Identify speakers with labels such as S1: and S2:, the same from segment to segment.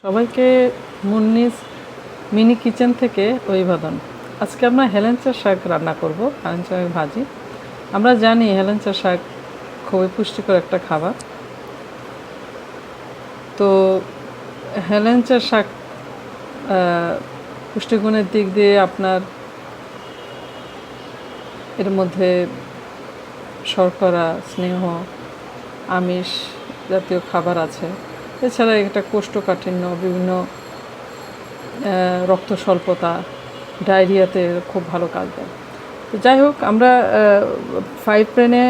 S1: সবাইকে মুন্নিস mini kitchen থেকে অভিবাদন। আজকে আমরা হেলেঞ্চা শাক রান্না করব, হেলেঞ্চা শাক ভাজি। আমরা জানি হেলেঞ্চা শাক খুবই পুষ্টিকর একটা খাবার। তো হেলেঞ্চা শাক পুষ্টিগুণের দিক দিয়ে আপনার এর মধ্যে শর্করা, স্নেহ, আমিষ জাতীয় খাবার আছে। এছাড়া এটা কোষ্ঠকাঠিন্য, বিভিন্ন রক্ত স্বল্পতা, ডায়রিয়াতে খুব ভালো কাজ দেয়। তো যাই হোক, আমরা ফ্রাই প্যানে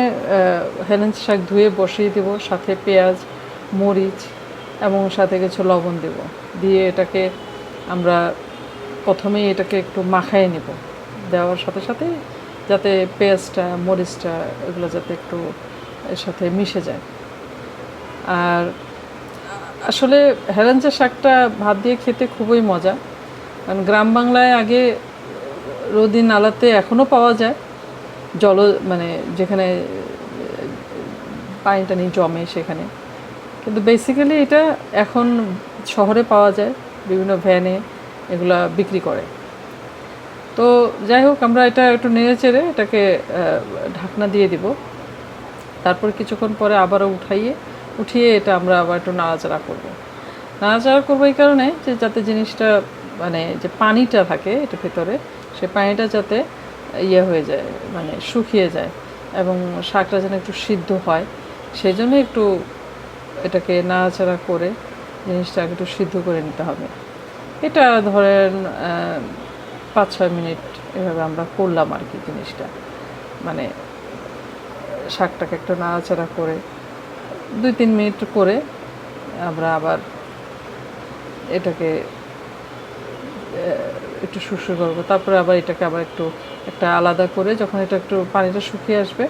S1: হেলেঞ্চা শাক ধুয়ে বসিয়ে দেব, সাথে পেঁয়াজ, মরিচ এবং সাথে কিছু লবণ দেব। দিয়ে এটাকে আমরা প্রথমেই এটাকে একটু মাখায় নেব, দেওয়ার সাথে সাথে যাতে পেঁয়াজটা, মরিচটা এগুলো যাতে একটু এর সাথে মিশে যায়। আর আসলে হেলেঞ্চা শাকটা ভাত দিয়ে খেতে খুবই মজা। কারণ গ্রাম বাংলায় আগে নদী নালাতে এখনও পাওয়া যায়, মানে যেখানে পানি টানি জমে সেখানে। কিন্তু বেসিক্যালি এটা এখন শহরে পাওয়া যায়, বিভিন্ন ভ্যানে এগুলা বিক্রি করে। তো যাই হোক, আমরা এটা একটু নেড়ে চেড়ে এটাকে ঢাকনা দিয়ে দিব। তারপর কিছুক্ষণ পরে আবারও উঠিয়ে এটা আমরা আবার একটু নাড়াচাড়া করব এই কারণে যে যাতে জিনিসটা, মানে যে পানিটা থাকে এটা ভেতরে, সে পানিটা যাতে হয়ে যায়, মানে শুকিয়ে যায় এবং শাকটা যেন একটু সিদ্ধ হয়, সেই জন্য একটু এটাকে নাড়াচাড়া করে জিনিসটাকে একটু সিদ্ধ করে নিতে হবে। এটা ধরেন 5-6 মিনিট এভাবে আমরা করলাম আর কি। জিনিসটা মানে শাকটাকে একটু নাড়াচাড়া করে 2-3 মিনিট করে আমরা আবার এটাকে একটু শুষ্ক করবো। তারপরে আবার এটাকে আবার একটা আলাদা করে, যখন এটা একটু পানিটা শুকিয়ে আসবে,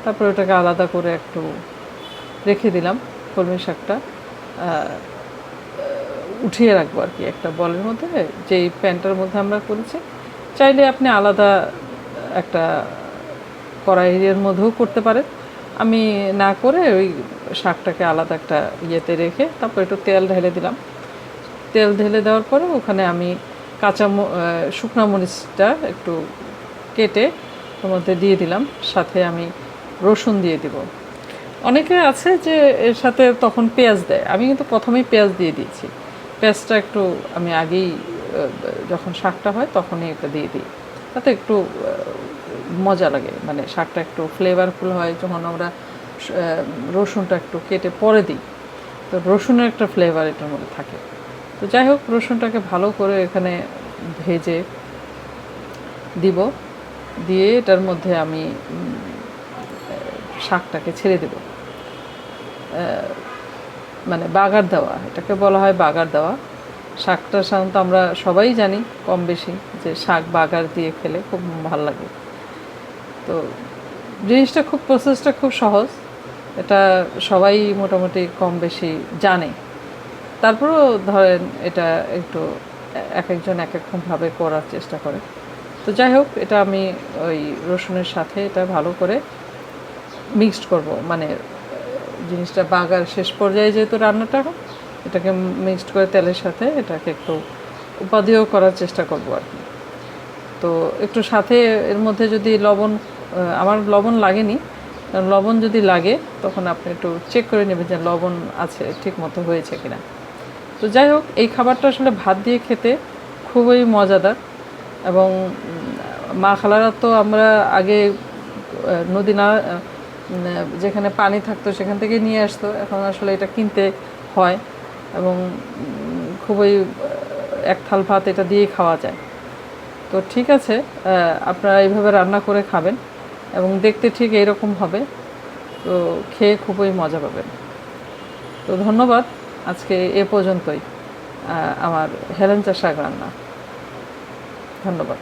S1: তারপরে ওটাকে আলাদা করে একটু রেখে দিলাম। কলমি শাকটা উঠিয়ে রাখবো আর কি একটা বলের মধ্যে, যেই প্যানটার মধ্যে আমরা করেছি। চাইলে আপনি আলাদা একটা কড়াইয়ের মধ্যেও করতে পারেন। আমি না করে ওই শাকটাকে আলাদা একটা ইয়েতে রেখে তারপর একটু তেল ঢেলে দিলাম। তেল ঢেলে দেওয়ার পরে ওখানে আমি শুকনো মরিচটা একটু কেটে ওর মধ্যে দিয়ে দিলাম, সাথে আমি রসুন দিয়ে দিব। অনেকে আছে যে এর সাথে তখন পেঁয়াজ দেয়, আমি কিন্তু প্রথমেই পেঁয়াজ দিয়ে দিয়েছি। পেঁয়াজটা একটু আমি আগেই যখন শাকটা হয় তখনই একটা দিয়ে দিই, তাতে একটু মজা লাগে, মানে শাকটা একটু ফ্লেভারফুল হয় যখন আমরা রসুনটা একটু কেটে পরে দিই। তো রসুনের একটা ফ্লেভার এটার মধ্যে থাকে। তো যাই হোক, রসুনটাকে ভালো করে এখানে ভেজে দিব, দিয়ে এটার মধ্যে আমি শাকটাকে ছেড়ে দেব। মানে বাগার দেওয়া, এটাকে বলা হয় বাগার দেওয়া। শাকটা সাধারণত আমরা সবাই জানি কম বেশি যে শাক বাগার দিয়ে খেলে খুব ভালো লাগে। তো জিনিসটা প্রসেসটা খুব সহজ, এটা সবাই মোটামুটি কম বেশি জানে। তারপরেও ধরেন এটা একটু এক একজন এক একরকমভাবে করার চেষ্টা করে। তো যাই হোক, এটা আমি ওই রসুনের সাথে এটা ভালো করে মিক্সড করব, মানে জিনিসটা বাগার শেষ পর্যায়ে যেহেতু রান্নাটা, এটাকে মিক্সড করে তেলের সাথে এটাকে একটু উপাদেয় করার চেষ্টা করব আর কি। তো একটু সাথে এর মধ্যে যদি আমার লবণ লাগেনি, লবণ যদি লাগে তখন আপনি একটু চেক করে নেবেন যে লবণ আছে ঠিক মতো হয়েছে কিনা। তো যাই হোক, এই খাবারটা আসলে ভাত দিয়ে খেতে খুবই মজাদার। এবং মা খালারা তো আমরা আগে নদী না যেখানে পানি থাকতো সেখান থেকে নিয়ে আসতো, এখন আসলে এটা কিনতে হয় এবং খুবই এক থাল ভাত এটা দিয়েই খাওয়া যায়। তো ঠিক আছে, আপনারা এইভাবে রান্না করে খাবেন এবং দেখতে ঠিক এইরকম হবে। তো খেয়ে খুবই মজা পাবেন। তো ধন্যবাদ, আজকে এ পর্যন্তই আমার হেলেঞ্চা শাক রান্না। ধন্যবাদ।